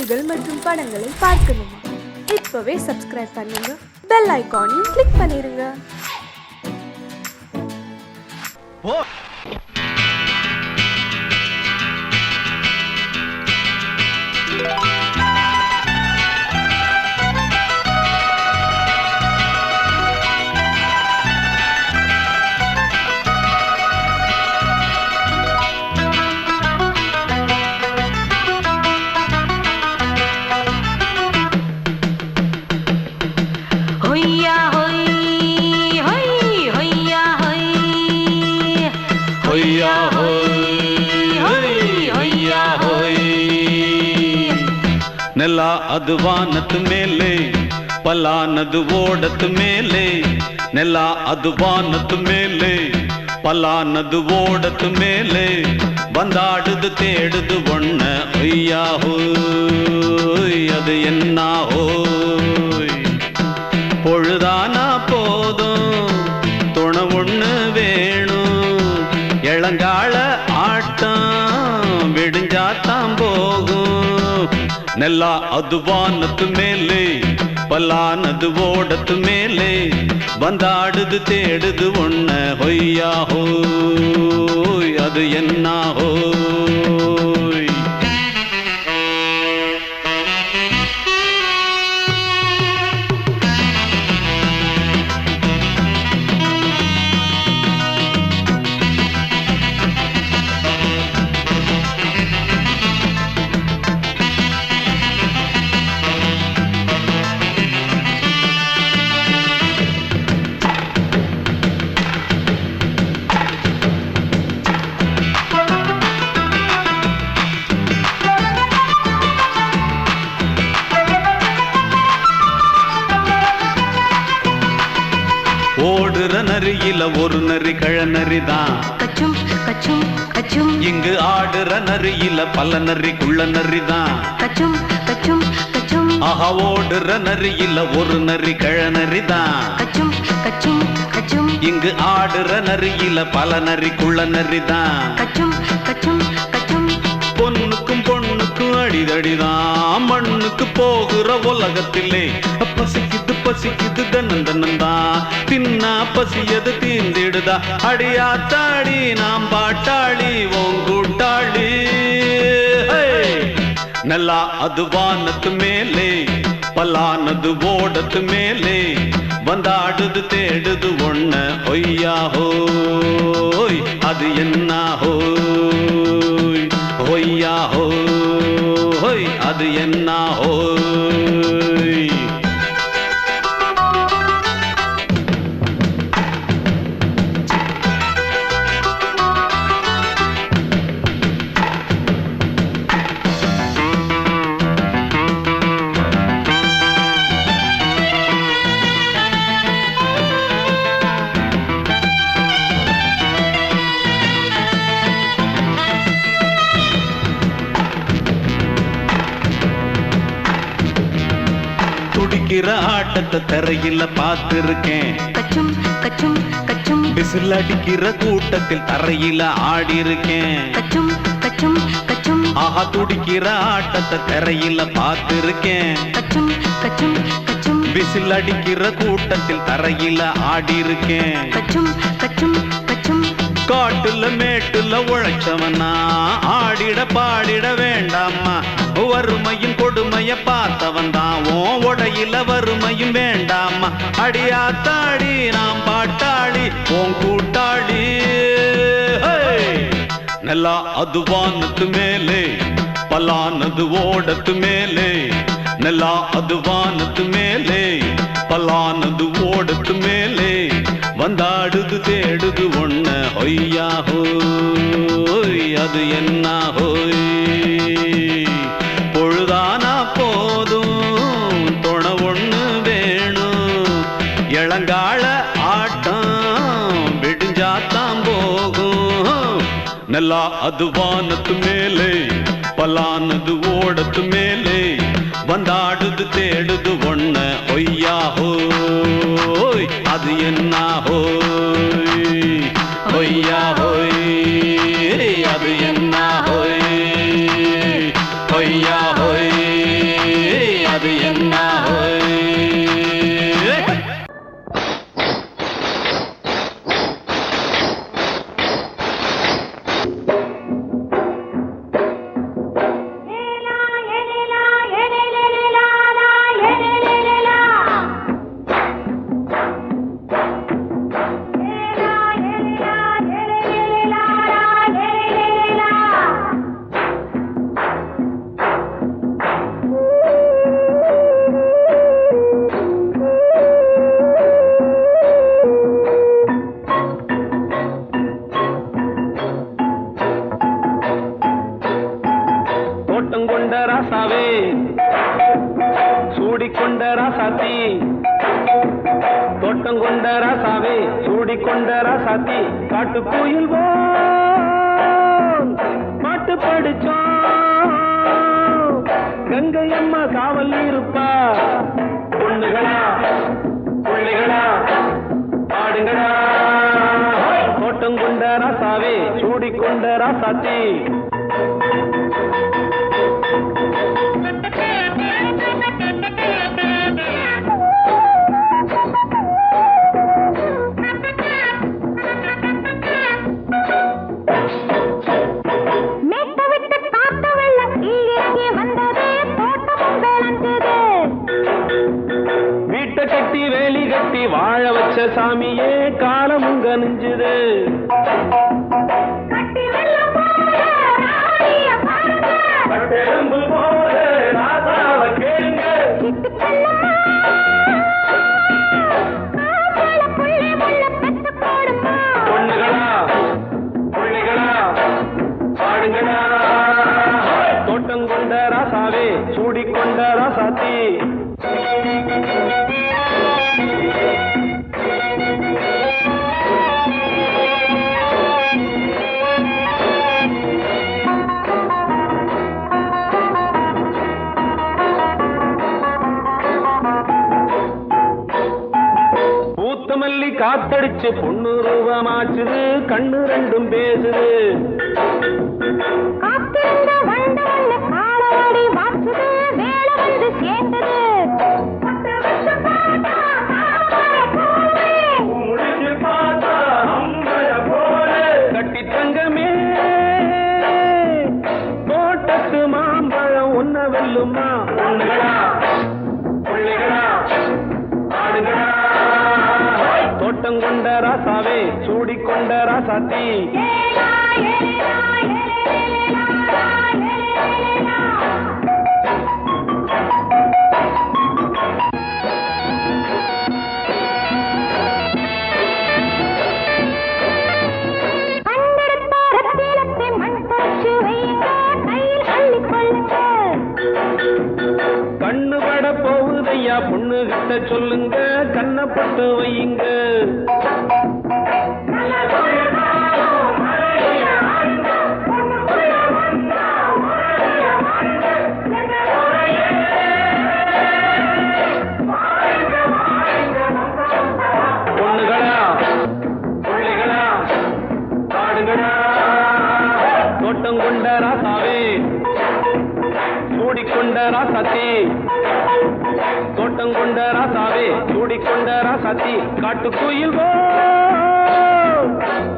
செய்திகள் மற்றும் படங்களை பார்க்கணுமா? இப்பவே சப்ஸ்கிரைப் பண்ணுங்க, பெல் ஐகானையும் கிளிக் பண்ணிருங்க. ನೆಲ ಅದು ವಾನದ ಮೇಲೆ, ಪಲಾನದು ಓಡದ ಮೇಲೆ. ನೆಲ ಅದು ವಾನದ ಮೇಲೆ, ಪಲಾನದು ಓಡದ ಮೇಲೆ. ಬಂದಾಡುದು தேடுது ஒண்ண ஒய்யா ஹோய், அது என்ன ஹோய். பொழுதானா போதும் துணை ஒண்ணு வேணும். இளங்கால ஆட்டம் விடிஞ்சாத்தான் போகும். ನೆಲ ಅದು ವಾನದ ಮೇಲೆ, ಪಲಾನದು ಓಡದ ಮೇಲೆ. ಬಂದಾಡುದು தேடுது ஒண்ண ஒய்யா ஹோய், அது என்ன ஹோய். ஓடுற நரியில ஒரு நரி கழநரிதான். கச்சும் கச்சும் கச்சும். இங்கு ஆடுற நரியில பல நரிக்குள்ள நரிதான். கச்சும் கச்சும் கச்சும். ஆஹா, ஓடுற நரியில ஒரு நரி கழநரிதான். கச்சும் கச்சும் கச்சும். இங்கு ஆடுற நரியில பல நரிக்குள்ள நரிதான். கச்சும் கச்சும் கச்சும். பொண்ணுக்கும் பொண்ணுக்கும் அடிதடிதான். மண்ணுக்கு போகிற உலகத்திலே பசிக்குது பசிக்குது தன்னன் தன்னந்தான். தின்னா பசியது தீந்திடுதா. அடியாத்தாடி நாம் பாட்டாளி ஓங்கூட்டாளி. ನೆಲ ಅದು ವಾನದ ಮೇಲೆ, ಪಲಾನದು ಓಡದ ಮೇಲೆ. ಬಂದಾಡುದು தேடுது ஒண்ண ஒய்யா ஹோய், அது என்ன ஹோய். ஒய்யா ஹோய், அது என்ன ஹோய். துடிக்கிற ஆட்டத்தை தரையில பார்த்திருக்கேன். கச்சும் கச்சும் கச்சும். விசில் அடிக்கிற கூட்டத்தில் தரையில ஆடி இருக்கேன். கச்சும் கச்சும் கச்சும். ஆஹா, துடிக்கிற ஆட்டத்தை தரையில பார்த்திருக்கேன். கச்சும் கச்சும் கச்சும். விசில் அடிக்கிற கூட்டத்தில் தரையில ஆடி இருக்கேன். கச்சும் கச்சும் கச்சும். காட்டுல மேட்டுல உழைச்சவனா ஆடிட பாடிட வேண்டாமா. வறுமையின் கொடுமைய பார்த்தவன் தான் உன் உடையில வறுமையும் வேண்டாமா. அடியாத்தாடி நாம் பாட்டாளி உன் கூட்டாளி. ನೆಲ ಅದು ವಾನದ ಮೇಲೆ, ಪಲಾನದು ಓಡದ ಮೇಲೆ. ನೆಲ ಅದು ವಾನದ ಮೇಲೆ, ಪಲಾನದು ಓಡದ ಮೇಲೆ. வந்தாடுது தேடுது ஒண்ண ஒய்யா ஹோய், அது என்ன ஹோய். பொழுதானா போதும் துணை ஒண்ணு வேணும். இளங்கால ஆட்டம் விடிஞ்சாத்தான் போகும். ನೆಲ ಅದು ವಾನದ ಮೇಲೆ, ಪಲಾನದು ಓಡದ ಮೇಲೆ. ಬಂದಾಡುದು தேடுது ஒண்ண ஒய்யா ஹோய், அது என்ன ஹோய். ஒய்யா ஹோய், அது என்ன ஹோய். ஒய்யா ஹோய். ராசாவே சூடிக்கொண்ட ராசாத்தி தோட்டம் கொண்ட ராசாவே சூடிக்கொண்ட ராசாத்தி காட்டுக்குயில் பாட்டு படிச்சோம் கங்கை அம்மா காவல் இருப்பா பொண்ணுகளா பிள்ளைகளா பாடுங்களா தோட்டம் கொண்ட ராசாவே சூடிக்கொண்ட ராசாத்தி வீட்டை கட்டி வேலி கட்டி வாழ வச்ச சாமியே காலம் உங்க நெஞ்சுது பொண்ணுகளா பிள்ளைகளா பாடுங்களா தோட்டம் கொண்ட ராசாவே சூடிக்கொண்ட ராசாத்தி பூத்தமல்லி காத்தடிச்சு பொண்ணு ரூபமாச்சுது கண்ணு ரெண்டும் பேசுது கட்டி தங்கமே தோட்டத்து மாம்பழம் உன்ன வெல்லுமா பொண்ணுகளா பிள்ளைகளா ஆடுகளா தோட்டம் கொண்ட ராசாவே சூடிக்கொண்ட ராசாத்தி கண்ணு பட போகுதையா பொண்ணு கிட்ட சொல்லுங்க கண்ணப்பட்டு வையுங்க பொண்ணுகளா பிள்ளைகளா பாடுங்களா தோட்டம் கொண்ட ராசாவே சூடிக்கொண்ட ராசாத்தி தோட்டம் கொண்ட ராசாவே சூடிக்கொண்ட ராசாத்தி காட்டுக்குயில்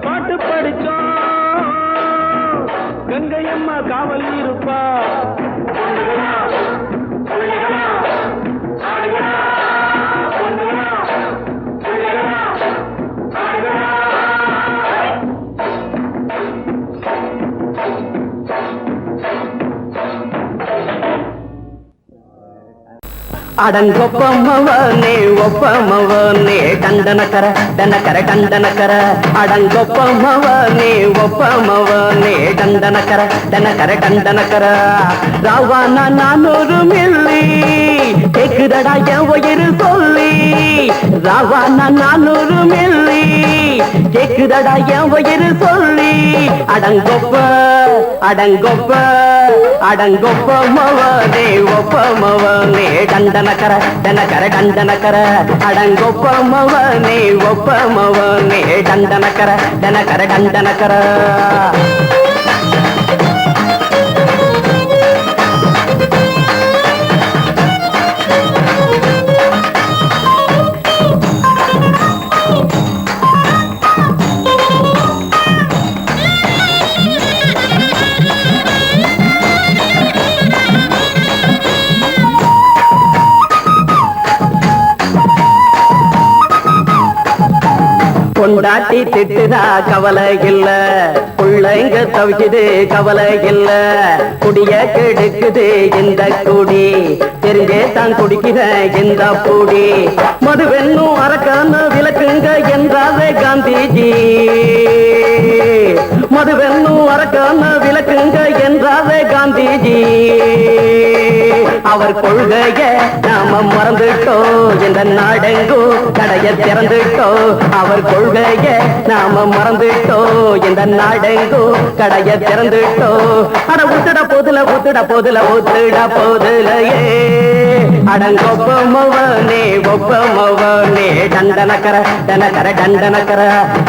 பாட்டு படிச்சோம் கங்கை அம்மா காவல் இருப்பா பொண்ணுகளா பிள்ளைகளா ஆடுகளா பொண்ணுகளா பிள்ளைகளா ஆடுகளா அடங்கொப்பமவனே ஒப்பமவனே டண்டனக்கர டனக்கர டண்டனக்கர அடங்கொப்பமவனே ஒப்பமவனே டண்டனக்கர டனக்கர டண்டனக்கர ராவானா 400 மில்லி கேக்குதடா என் உயிர் சொல்லி ராவானா 400 மில்லி கேக்குதடா என் உயிர் சொல்லி அடங்கொப்ப அடங்கொப்ப அடங்கொப்பமவனே ஒப்பமவனே டண்டனக்கர டனக்கர டண்டனக்கர அடங்கொப்பமவனே ஒப்பமவனே டண்டனக்கர டனக்கர டண்டனக்கர பொண்டாட்டி திட்டுதா கவலை இல்ல புள்ளைங்க தவிக்குது கவலை இல்ல குடிய கெடுக்குது இந்த குடி தெரிஞ்சே தான் குடிக்கிற இந்த பூடி மதுவென்னும் அரக்கான விளக்குங்க என்றாவே காந்திஜி மதுவென்னும் அரக்கான விளக்குங்க என்றாவே காந்திஜி அவர் கொள்கைய நாம மறந்துட்டோம் இந்த நாடெங்கும் கடைய திறந்துட்டோம் அவர் கொள்கைய நாம மறந்துட்டோம் இந்த நாடெங்கும் கடைய திறந்துட்டோம் அட ஊத்துட போதுல ஊத்துட போதுல ஊத்துட போதுலையே அடங்கொப்பமவனே ஒப்பமவனே டண்டனக்கர டனக்கர டண்டனக்கர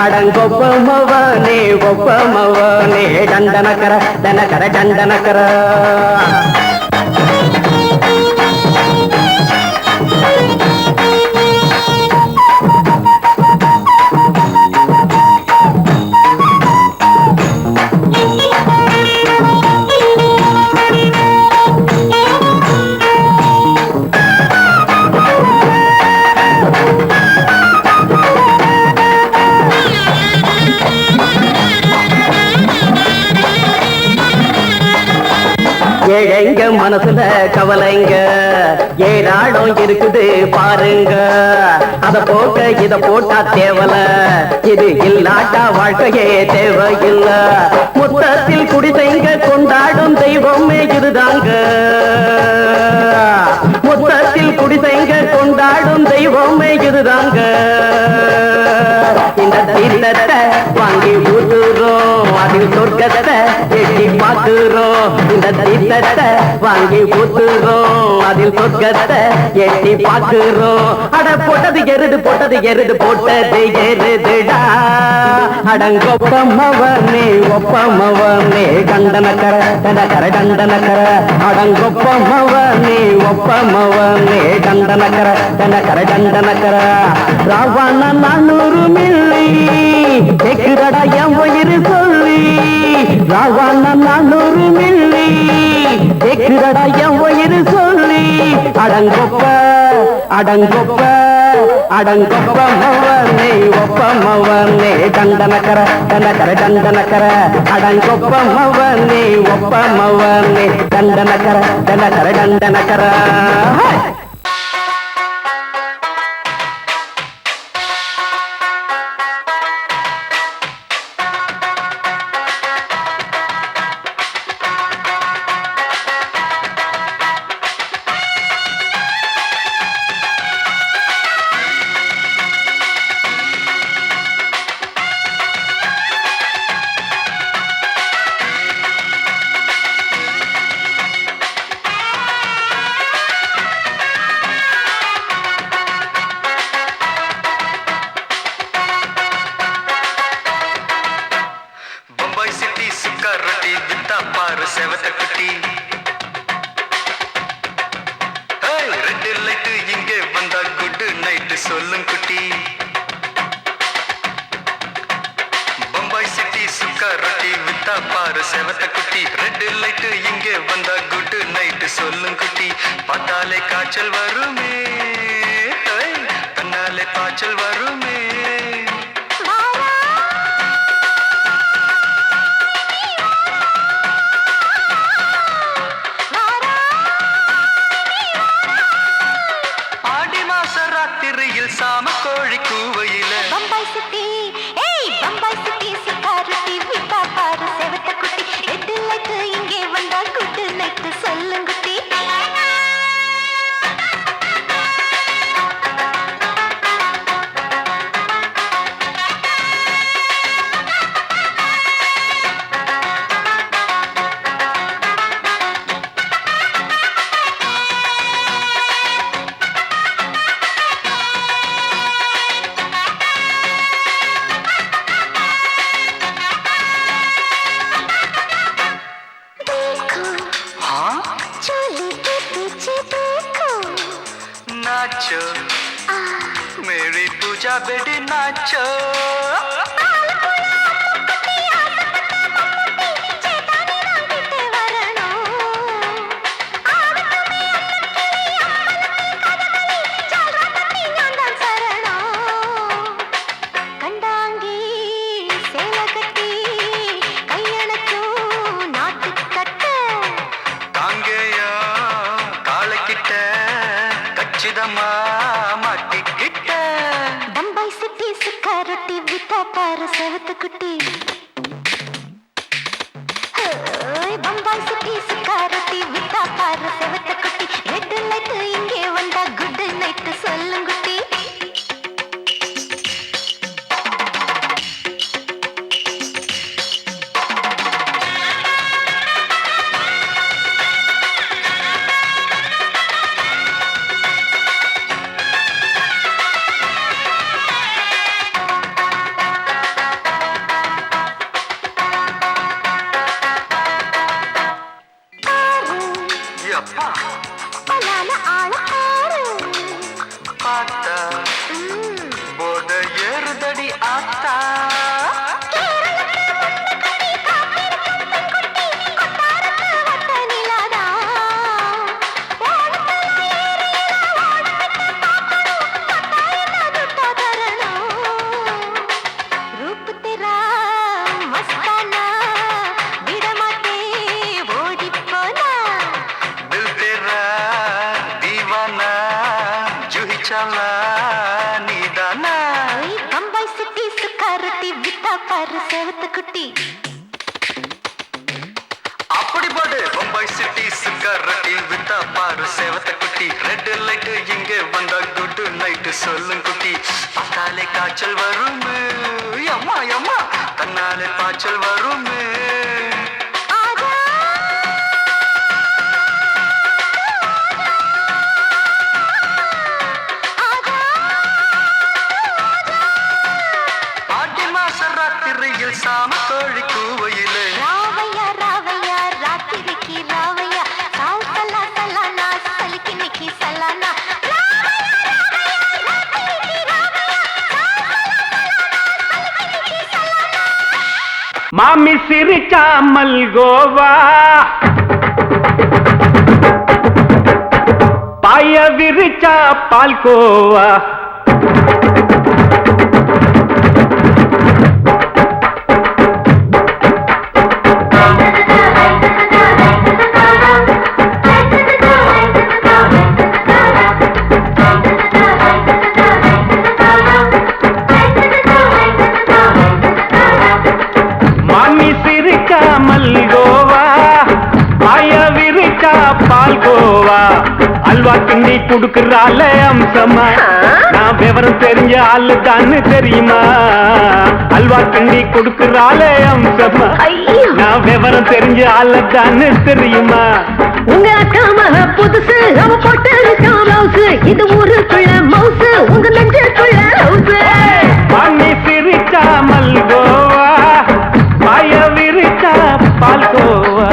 அடங்கொப்பமவனே ஒப்பமவனே டண்டனக்கர டனக்கர டண்டனக்கர ஏழைங்க மனசுல கவலைங்க ஏராளம் இருக்குது பாருங்க அத போட்ட இத போட்டா தேவல இது இல்லாட்டா வாழ்க்கையே தேவையில்ல மொத்தத்தில் குடிசைங்க கொண்டாடும் தெய்வமே இதுதாங்க மொத்தத்தில் குடிசைங்க கொண்டாடும் தெய்வமே இதுதாங்க இந்த தீர்த்தத்தை வாங்கி ஊத்துறோம் அதில் சொர்க்கத்தை எட்டி பார்க்கிறோம் இந்த தீர்த்தத்தை வாங்கி ஊத்துறோம் அதில் சொர்க்கத்தை எட்டி பார்க்கிறோம் அட போட்டது எருது போட்டது எருதுடா அடங்கொப்பமவனே ஒப்பமவனே கண்டனக்கர டனக்கர டண்டனக்கர அடங்கொப்பமவனே ஒப்பமவனே கண்டனக்கர டனக்கர டண்டனக்கர ராவண 400 மில்லி கேக்குதடா என் உயிர் சொல்லி ராவண 400 மில்லி கேக்குதடா என் உயிர் சொல்லி அடங்கொப்ப அடங்கொப்ப அடங்கொப்பமவனே ஒப்பமவனே டண்டனக்கர டனக்கர டண்டனக்கர அடங்கொப்பமவனே ஒப்பமவனே டண்டனக்கர டனக்கர டண்டனக்கர செவத்த குட்டி ரெண்டு லைட்டு இங்கே வந்தா குட் நைட் சொல்லும் குட்டி பம்பாய் சிட்டி சுக்கா ரொட்டி வித்தா பாரு செவத்த குட்டி ரெண்டு லைட்டு இங்கே வந்தா குட் நைட் சொல்லும் குட்டி பார்த்தாலே காய்ச்சல் வருமே தன்னாலே பாய்ச்சல் வருமே சாம கோழி கூவையில பம்பாய் சிட்டி பம்பாய் சிட்டி சிக்காரட்டி விட்டா பாரு செவத்த குட்டி ரெட்டு லைட்டு இங்கே வந்தா குட்டு நைட்டு சொல்லுங்குட்டி नाचो मेरी पूजा बेटी नाचो பம்பாய் சிட்டி சிக்காரட்டி வித்தா பாரு செவத்த குட்டி பம்பாய் சிட்டி சிக்காரட்டி வித்தா பாரு செவத்த குட்டி பலான ஆள பாரு பார்த்தா போத ஏறுதடி ஆத்தா குட்டி அப்படி போடு பம்பாய் சிட்டி சுக்கரட்டி வித்தா பாரு சேவத்த குட்டி ரெட் லைட் இங்கே வந்தா குட் நைட் சொல்லும் குட்டி பார்த்தாலே காய்ச்சல் வரும் அம்மா அம்மா தன்னாலே பாய்ச்சல் வரும் சாம கோழி கூவையிலே ராவையா ராவையா ராத்திரிக்கு ராவையா சால் சலா சலானா சலிக்கு நிக்கி சலானா மாமி சிரிச்சா மல்கோவா பாய விரிச்சா பால்கோவா பால்கோவா அல்வா கிண்டி குடுக்கறால அம்சமா நான் விவரம் தெரிஞ்ச ஆளு தான்னு தெரியுமா அல்வா கிண்டி குடுக்கறால அம்சமா நான் விவரம் தெரிஞ்ச ஆளு தான்னு தெரியுமா உங்க அக்கா மக புதுசு அவ போட்டு மவுசு இது ஊருக்குள்ள மவுசு உங்க நெஞ்சுக்குள்ள ஹவுசு பாண்டி சிரிச்சா மல்கோவா பாய விரிச்சா பால்கோவா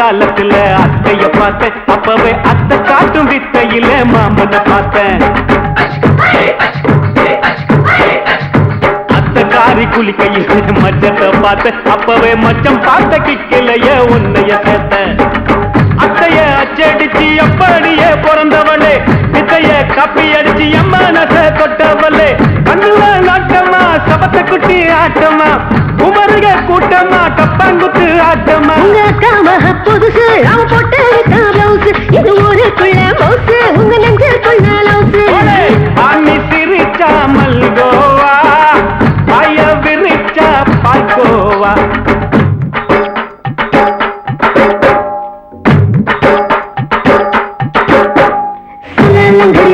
காலத்துல அத்தைய பார்த்தேன் அப்பவே அத்தை காட்டும் வித்தையில மாமனை பார்த்தேன் அத்தை காரி குளிக்கையில் மச்சத்தை பார்த்தேன் அப்பவே மச்சம் பார்த்த கிக்கலைய உன்னைய சேர்த்தேன் அத்தைய அச்சடிச்சு அப்படியே பிறந்தவளே வித்தைய கப்பி அடிச்சு எம்மனச தொட்டவளே கண்ணுல நாட்டமா சபத்த குட்டி ஆட்டமா உமருக கூட்டமா கப்பாங்குத்து ஆட்டமா உங்க அக்கா மக புதுசு அவ போட்டு மவுசு இது ஊருக்குள்ள மவுசு உங்க நெஞ்சுக்குள்ள லவுசு பாண்டி சிரிச்சா மல்கோவா பாய விரிச்சா பால்கோவா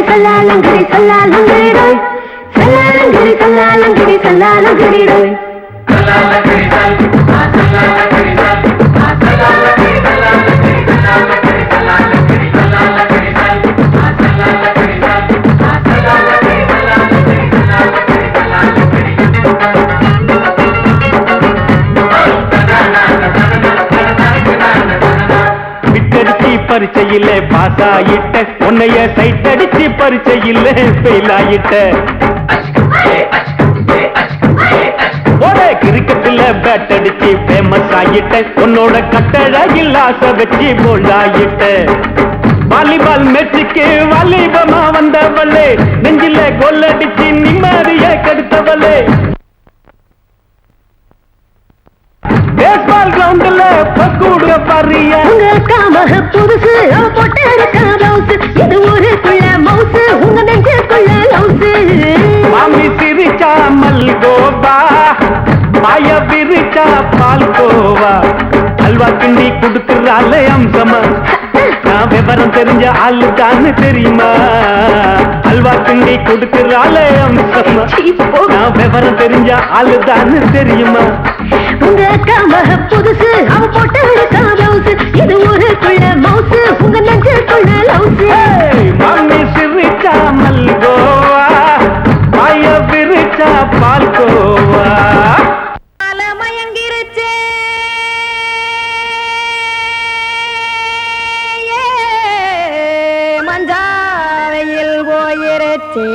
சல்லாலங்கடி சல்லாலங்கடி சல்லாலங்கடி சல்லாலங்கடி சல்லாலங்கடி பரீட்சையில பாஸ் ஆயிட்ட உன்னைய சைட் அடிச்சு பரீட்சையில ஃபெயில் ஆயிட்ட கிரிக்கெட்ல பேட் அடிச்சு ஃபேமஸ் ஆயிட்ட உன்னோட கட்டழகில் ஆசை வச்சு போல்ட் ஆயிட்ட வாலிபால் மேட்சுக்கு வாலிபமா வந்தவளே நெஞ்சில கோல் அடிச்சு நிம்மதிய கெடுத்தவளே பேஸ்பால் கிரவுண்ட்ல பக்கூடுற பாரியா உங்க அக்கா மக புதுசு அவ போட்டு மவுசு இது ஊருக்குள்ள மவுசு உங்க நெஞ்சுக்குள்ள லவுசு புதுசு மாமி சிரிச்சா மல்கோவா மாய விரிச்சா பால்கோவா அல்வா கிண்டி கொடுக்கறாளே அம்சமா நான் விவரம் தெரிஞ்ச ஆளுதான்னு தெரியுமா அல்வா கிண்டி கொடுக்கறாளே அம்சமா நான் விவரம் தெரிஞ்ச ஆளுதான்னு தெரியுமா உங்க அக்கா மக புதுசு அவ போட்டு பிளவுஸ் இது ஊருக்குள்ள மவுசு உங்க நெஞ்சுக்குள்ள லவுஸ் மாமி சிரிச்சா மல்கோவா மாய விரிச்சா பால்கோவா மயங்கிருச்சே மஞ்சாவையில் போயிருச்சே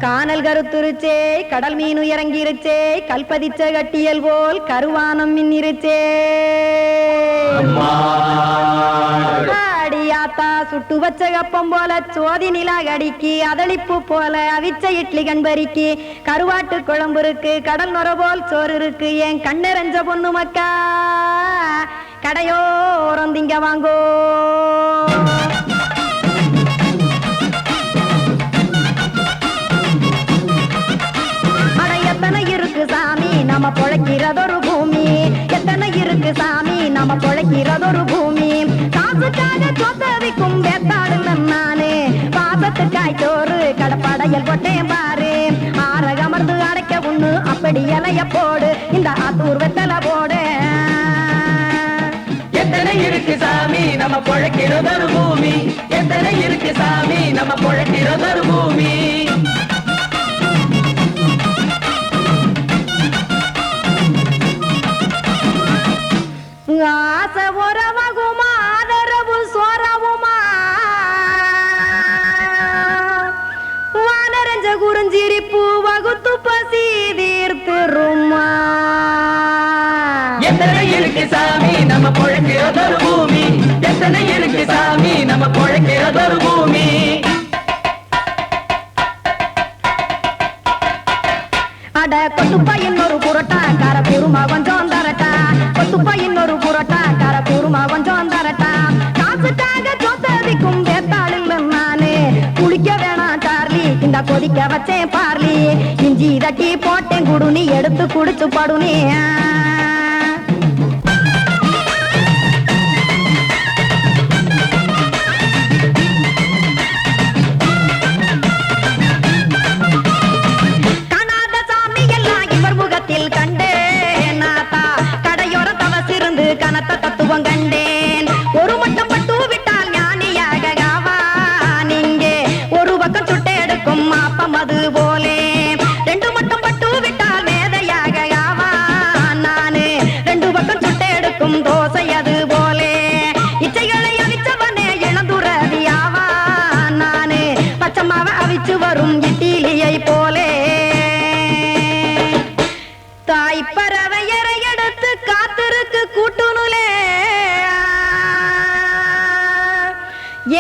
கானல் கருத்துருச்சே கடல் மீன் இறங்கிருச்சே கல்பதிச்ச கட்டியல் போல் கருவானம் மின்னிருச்சே அடியாத்தா சுட்டு வச்ச கப்பம் போல சோதி நிலா கடிக்கு அதளிப்பு போல அவிச்ச இட்லி கண்பறிக்கு கருவாட்டு குழம்பு இருக்கு கடல் நுர போல் சோறு இருக்கு என் கண்ணெரஞ்ச பொண்ணு மக்கா கடையோரம் திங்க வாங்கோ எத்தனை இருக்கு சாமி நம்ம பொழைக்கிறதொரு பூமி எத்தனை இருக்கு சாமி நம்ம பொழைக்கிறதொரு பூமி காசுக்காக சொத்தவிக்கும் வேத்தாடுல நானே பாசத்துக்காய் சோறு கடப்படையல் போட்டேன் பாரு ஆரகமர்ந்து அடைக்க ஒண்ணு அப்படி இலைய போடு இந்த ஆத்தூர் வெத்தலை போடு எத்தனை இருக்கு சாமி நம்ம பொழைக்கிறதொரு பூமி எத்தனை இருக்கு சாமி நம்ம பொழைக்கிறதொரு பூமி ஆசை உறவகுமா ஆதரவு சோறவுமா வானரஞ்ச குறிஞ்சிரிப்பு வகுத்து பசி தீர்த்துருமா எத்தனை இருக்கு சாமி நம்ம பொழைக்கிறதொரு பூமி எத்தனை இருக்கு சாமி நம்ம பொழைக்கிறதொரு பூமி அட கொத்துப்பா இன்னொரு புரோட்டா கார பெருமா கொஞ்சம் தரட்டா கொத்துப்பா இன்னொரு புரோட்டா கார பெருமா கொஞ்சம் தரட்டா காசுக்காக சொத்ததிக்கும் வேத்தாளில் நானே குளிக்க வேணாம் சார்லி இந்த கொதிக்க வச்சேன் பார்லி இஞ்சி தட்டி போட்டேன் குடுனி எடுத்து குடிச்சு படுனி கனத்த தத்துவம் கண்டேன் ஒரு மட்டும் பட்டு விட்டால் ஞானியாக ஆவான் இங்கே ஒரு பக்கம் சுட்டு எடுக்கும் மாப்பம் அது போலே ரெண்டு மட்டும் பட்டு விட்டால் மேதையாக ஆவான் நானு ரெண்டு பக்கம் சுட்டு எடுக்கும் தோசை அது போலே இச்சைகளை அவிச்சவனே இளந்துறவி ஆவான் நானு பச்சமாவ அவிச்சு வரும் இட்டிலியை போலே தாய் பறவையரை எடுத்து காத்திருக்கு கூட்டுனுலே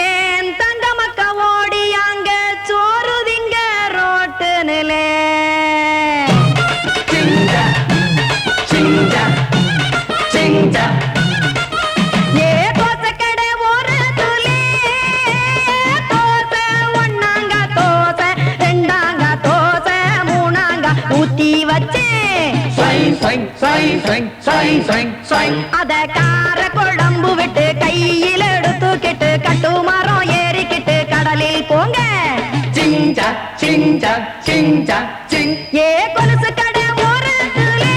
ஏன் தங்க மக்க ஓடி அங்க சோறுதிங்க ரோட்டு நிலே ஏ தோசை கடை ஒரு துளி தோசை ஒன்னாங்க தோசை ரெண்டாங்க தோசை மூணாங்க ஊத்தி வச்சே அத கார குழம்பு விட்டு கையில் எடுத்துக்கிட்டு கட்டு மரம் ஏறிக்கிட்டு கடலில் போங்க ஏ கொலுசு கடை ஓரத்துலே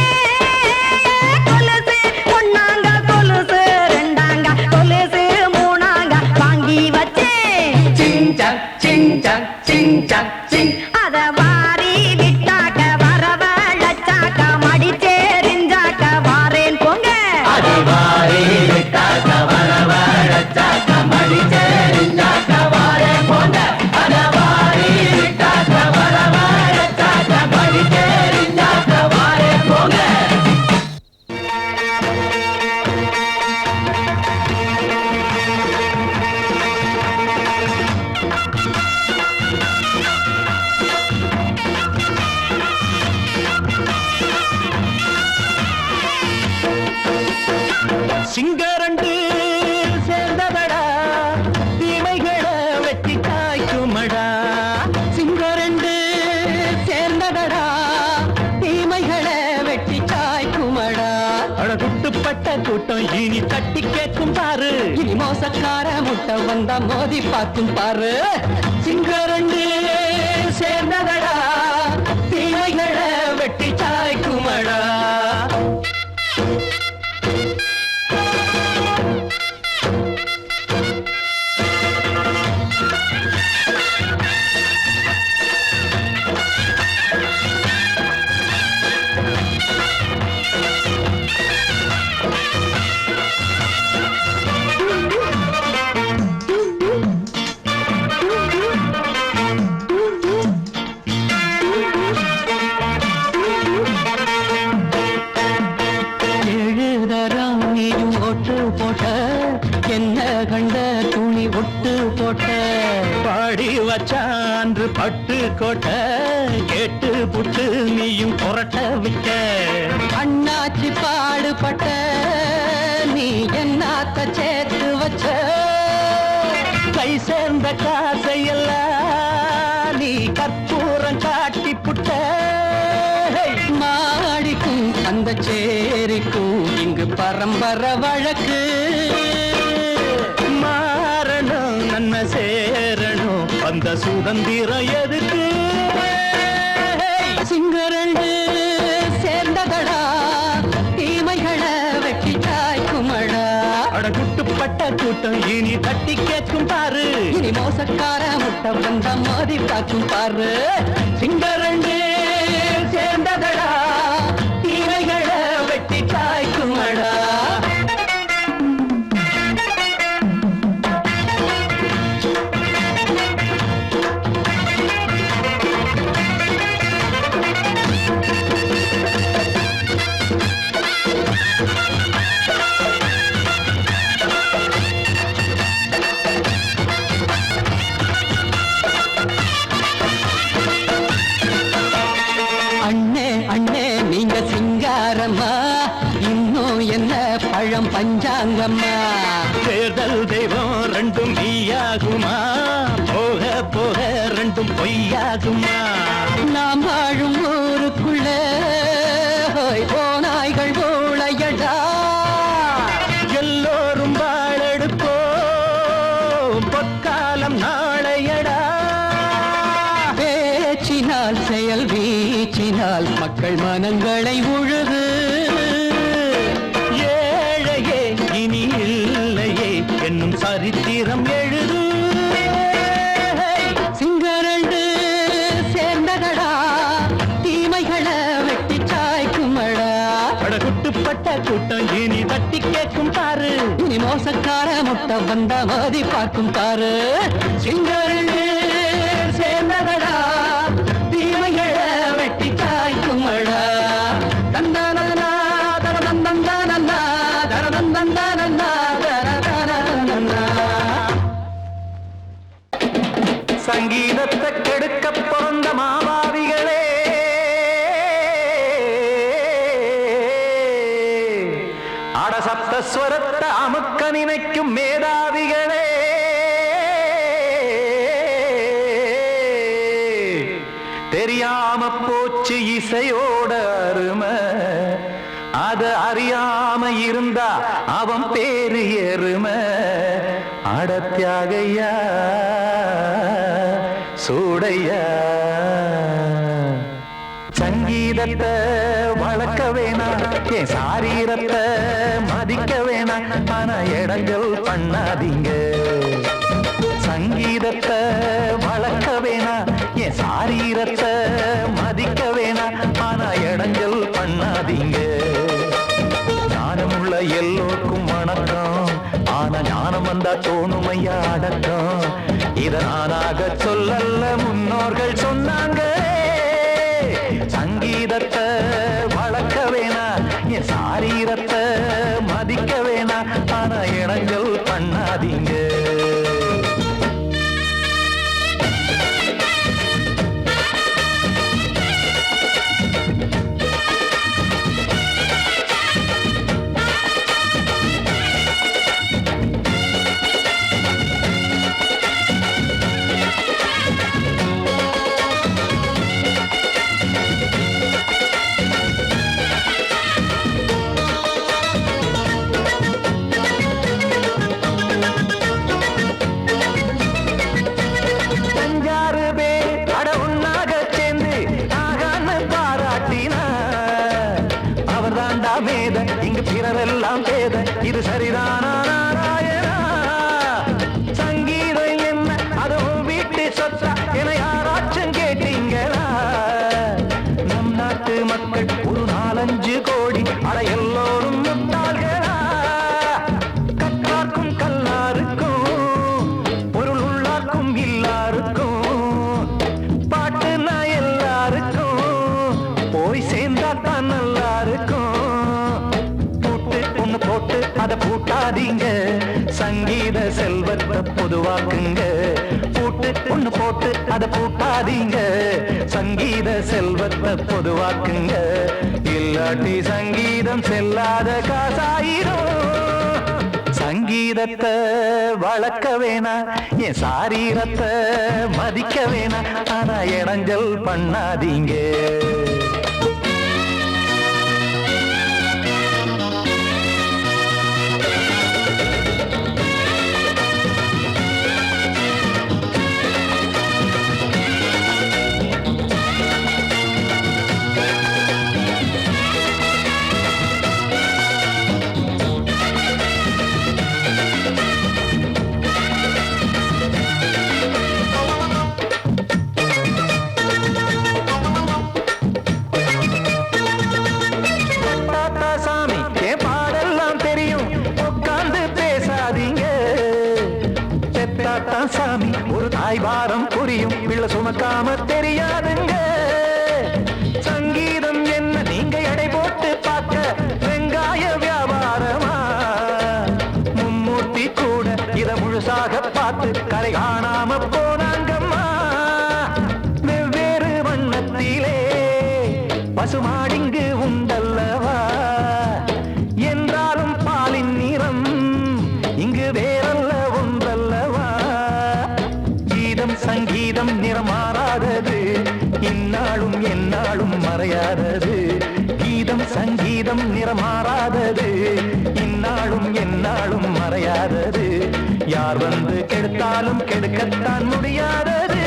கொலுசு ஒன்னாங்க கொலுசு ரெண்டாங்க கொலுசு மூணாங்க வாங்கி வச்சே அத வாரி விட்டாக்க வரவழைச்சாக்க மடிச்சேரிஞ்சாக்க வாரேன் போங்க கூட்டம் இனி தட்டி கேட்கும் பாரு. இனி மோசக்கார முட்டை வந்தா மோதி பார்க்கும் பாரு. சிங்கரண்டு சேர்ந்ததடா தீமைகளை வெட்டி சாய்க்குமடா. என்ன கண்ட துணி ஒட்டு போட்ட பாடி வச்சான்று பட்டு கோட்ட கேட்டு புட்டு நீயும் புரட்ட விட்ட. அண்ணாச்சி பாடுபட்ட நீ என்னாத்த சேர்த்து வச்ச. கை சேர்ந்த காசையெல்லாம் நீ கற்பூரம் காட்டி புட்ட. மாடிக்கும் அந்த சேரிக்கும் இங்கு பரம்பரை வழக்கு. மாறணும் நன்மை சேரணும் அந்த சுதந்திரம் எதுக்கு. சிங்கரண்டு சேர்ந்ததடா தீமைகளை வெட்டி சாய்க்குமடா. அடகுட்டுப்பட்ட கூட்டம் இனி தட்டி கேட்கும் பாரு. இனி மோசக்கார முட்டை வந்த மோதி பார்க்கும் பாரு. சிங்கரண்டு சேர்ந்ததடா தீமைகளை வெட்டி சாய்க்குமடா. அண்ணே அண்ணே நீங்க சிங்காரம்மா இன்னும் என்ன பழம் பஞ்சாங்கம்மா. தேர்தல் தெய்வம் ரெண்டும் நீயாகுமா போக போக ரெண்டும் பொய்யாகுமா. நாம் வாழும் ஊருக்குள்ள போனாய்கள் போளையடா. எல்லோரும் வாழெடுப்போ பொற்காலம் நாளையடா. பேச்சினால் செயல் வீச்சினால் மக்கள் மனங்களை உழுது. ஏழையே இனி இல்லையே என்னும் சரித்திரம் எழுது. சிங்கரண்டு சேர்ந்ததடா தீமைகளை வெட்டி சாய்க்குமடா. அடகுட்டுப்பட்ட கூட்டம் இனி தட்டி கேட்கும் பாரு. இனி மோசக்கார முட்டை வந்த மோதி பார்க்கும் பாரு. சிங்கரண்டு சேர்ந்ததடா தீமைகளை வெட்டி சாய்க்குமடா. தந்தனனா தரதந்தந்தனனா தரதந்தந்தனனா தரதந்தனனா. சங்கீதத்தை கெடுக்க பிறந்த மாவாவிகளே அடசப்தஸ்வரத்தை அமுக்க நினைக்கும் மேதாவிகளே தெரியாம போச்சு இசையோட அருமை. அது அறியாம இருந்தா அவன் பேரு எருமை. அடத்தியாகையா சூடையா சங்கீதத்தை வளர்க்க வேணா என் சாரீரத்தை மதிக்க வேணா. ஆனா இடங்கள் பண்ணாதீங்க. சங்கீதத்தை வளர்க்க வேணா என் சாரீரத்தை மதிக்க வேணா. ஆனா இடங்கள் பண்ணாதீங்க. ஞானமுள்ள எல்லோருக்கும் வணக்கம். ஆனா ஞானம் வந்தா தோணுமையா அடக்கம். இத நானாக சொல்லல்ல முன்னோர்கள் சொன்னாங்க. சங்கீதத்தை வளர்க்க வேணா என் சாரீரத்தை மதிக்க வேணா. ஆனா இடங்கள் பண்ணாதீங்க. பூட்டாதீங்க சங்கீத செல்வத்தை பொதுவாக்குங்க பூட்டு ஒண்ணு போட்டு அதை பூட்டாதீங்க சங்கீத செல்வத்தை பொதுவாக்குங்க இல்லாட்டி சங்கீதம் செல்லாத காசாயிரும் சங்கீதத்தை வளர்க்க வேணா என் சாரீரத்தை மதிக்க வேணா ஆனா இடைஞ்சல் பண்ணாதீங்க சாமி ஒரு தாய் பாரம் புரியும் பிள்ளை சுமக்காம தெரியாதுங்க சங்கீதம் என்ன நீங்க எடை போட்டு பார்க்க வெங்காய வியாபாரமா மும்மூர்த்தி கூட இத முழுசாக பார்த்து கரை காணாம போனாங்கம்மா வெவ்வேறு வண்ணத்திலே பசுமாடிங்கு உண்டல்லவா என்றாலும் பாலின் நிறம் இங்கு வேறல்ல ஒன்றல்லவா சங்கீதம் நிறமாறாதது இந்நாளும் எந்நாளும் மறையாதது கீதம் சங்கீதம் நிறமாறாதது இந்நாளும் எந்நாளும் மறையாதது யார் வந்து கெடுத்தாலும் கெடுக்கத்தான் முடியாதது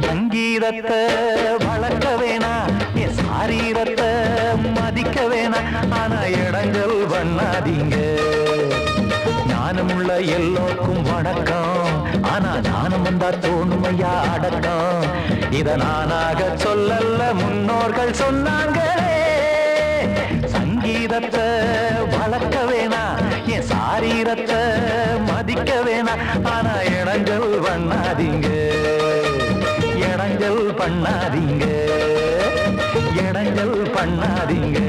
சங்கீதத்தை வளர்க்க வேணா என் சாரீரத்தை மதிக்க வேணா ஆனா இடங்கள் பண்ணாதீங்க ஞானமுள்ள எல்லோருக்கும் வணக்கம் ஆனா ஞானம் வந்தா தோணுமையா அடக்கம் இத நானாக சொல்லல்ல முன்னோர்கள் சொன்னாங்களே சங்கீதத்தை வளர்க்க வேணா என் சாரீரத்தை மதிக்க வேணா ஆனா இடங்கள் பண்ணாதீங்க இடங்கள் பண்ணாதீங்க இடங்கள் பண்ணாதீங்க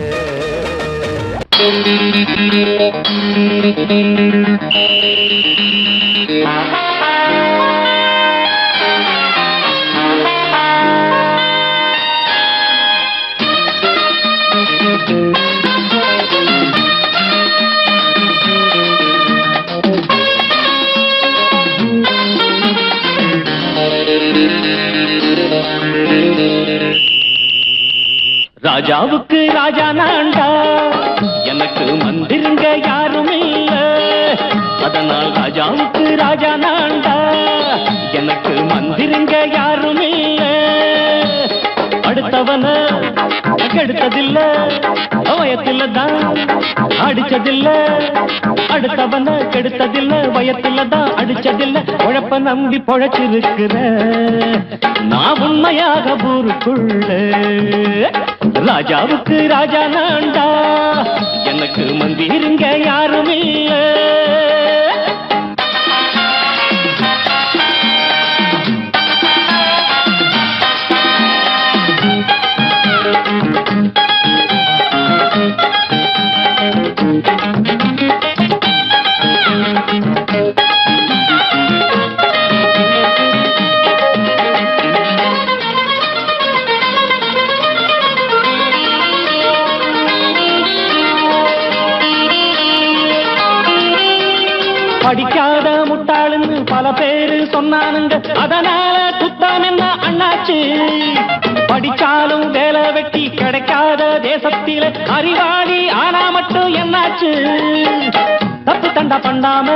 ராஜாவுக்கு ராஜா நான்டா எனக்கு மந்திருங்க யாரும் இல்ல அதனால் ராஜாவுக்கு ராஜா நான்டா எனக்கு மந்திருங்க யாரும் இல்ல அடுத்தவன கெடுத்ததில்ல வயத்தில தான் அடிச்சதில்ல அடுத்தவன கெடுத்ததில்ல வயத்தில தான் அடிச்சதில்ல உழப்ப நம்பி பொழைச்சிருக்கிற நான் உண்மையாக ஊருக்குள்ள ராஜாவுக்கு ராஜா நான்டா எனக்கு மந்திருங்க யாரும் இல்ல படிக்காத முட்டாளுன்னு பல பேரு சொன்னானுங்க அதனால குத்தான் என்ன அண்ணாச்சு படிச்சாலும் வேலை வெட்டி கிடைக்காத தேசத்தில அறிவாளி ஆனா மட்டும் என்னாச்சு தப்பு தண்டா பண்ணாம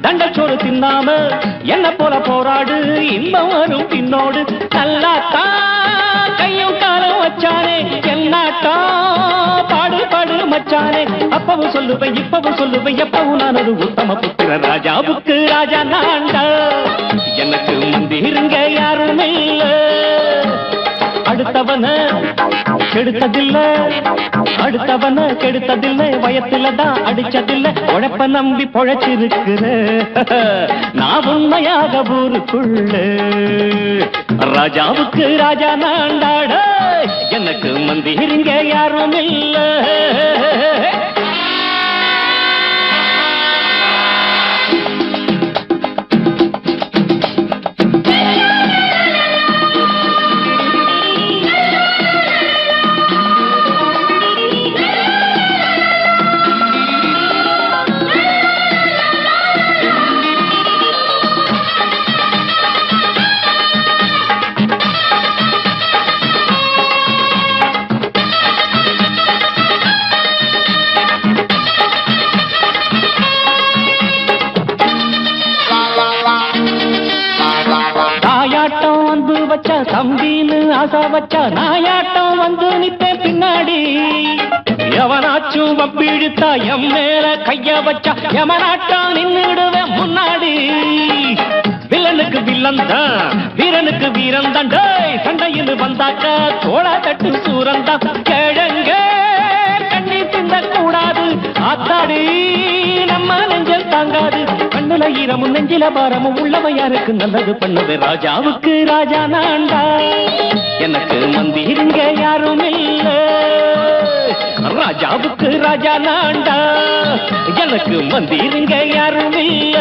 தண்டச்சோறு தின்னாம என்ன போல போராடு இன்பம் வரும் பின்னோடு நல்லாத்தான் கையும் காலம் வச்சானே என்னாட்டா பாடு பாடு மச்சானே அப்பவும் சொல்லுவேன் இப்பவும் சொல்லுவேன் எப்பவும் நான் ஒரு உத்தம புத்திர ராஜாவுக்கு ராஜா நான்டா எனக்கு மந்திருங்க யாரும் இல்ல அடுத்தவன கெடுத்ததில்ல அடுத்தவன கெடுத்ததில்லை வயத்துல தான் அடிச்சதில்லை உழைப்ப நம்பி பொழைச்சிருக்கிற நான் உண்மையாக ஊருக்குள்ள ராஜாவுக்கு ராஜா நான்டாட எனக்கு மந்திருங்க யாரும் இல்ல தம்பின்னு ஆசா வச்சா நாயாட்டம் வந்து நிப்பேன் பின்னாடி. எவனாச்சும் வப்பிழுத்தா எம் மேல கைய வச்சா எவனாட்டம் நின்னுடுவேன் முன்னாடி. வில்லனுக்கு வில்லன் தான், வீரனுக்கு வீரன் தான். சண்டையில் வந்தாக்க தோளா தட்டு சூரன் தான். கிழங்க கண்ணி தின்ன கூடாது ஆத்தாடி, நம்ம நெஞ்சல் தாங்காது. கண்ணுல ஈரமும் நெஞ்சில பாரமும் உள்ளவன் யாருக்கு நல்லது பண்ணுது. ராஜாவுக்கு ராஜா நான்டா, எனக்கு மந்திருங்க யாரும் இல்ல. ராஜாவுக்கு ராஜா நான்டா, எனக்கு மந்திருங்க யாரும் இல்ல.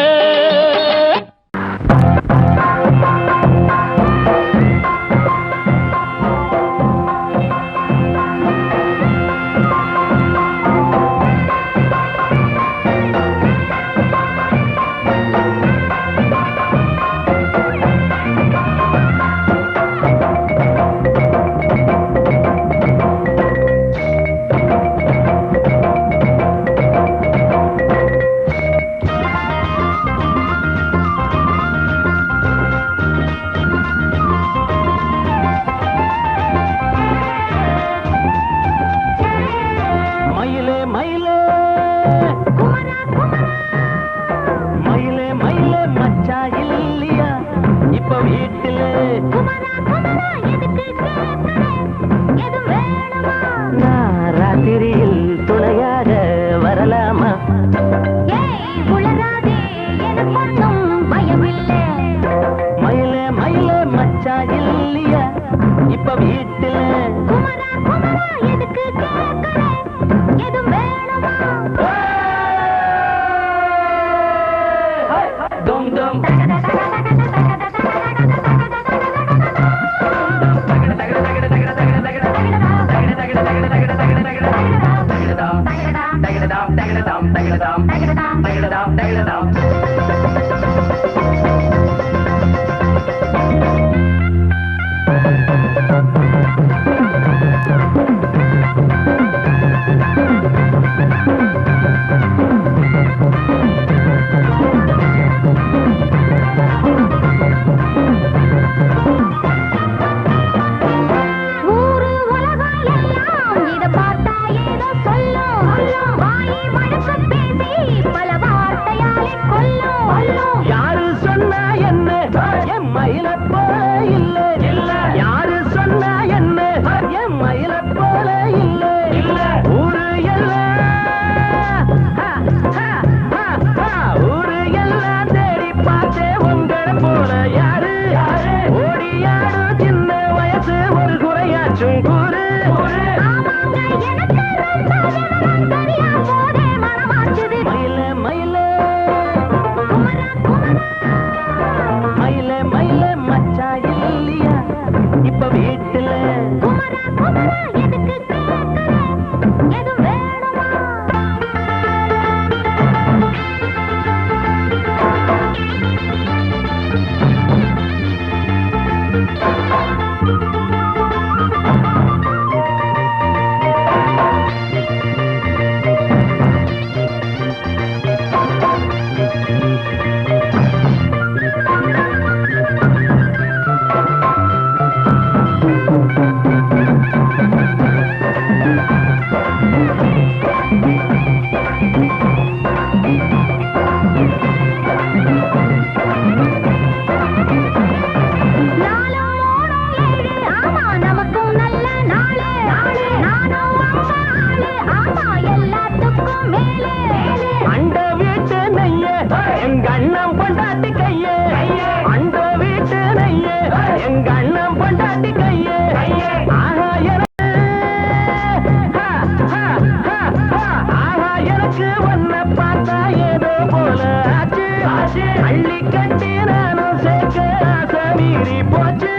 அள்ளி கட்டி நானும் சேர்க்க ஆசை மீறி போச்சு.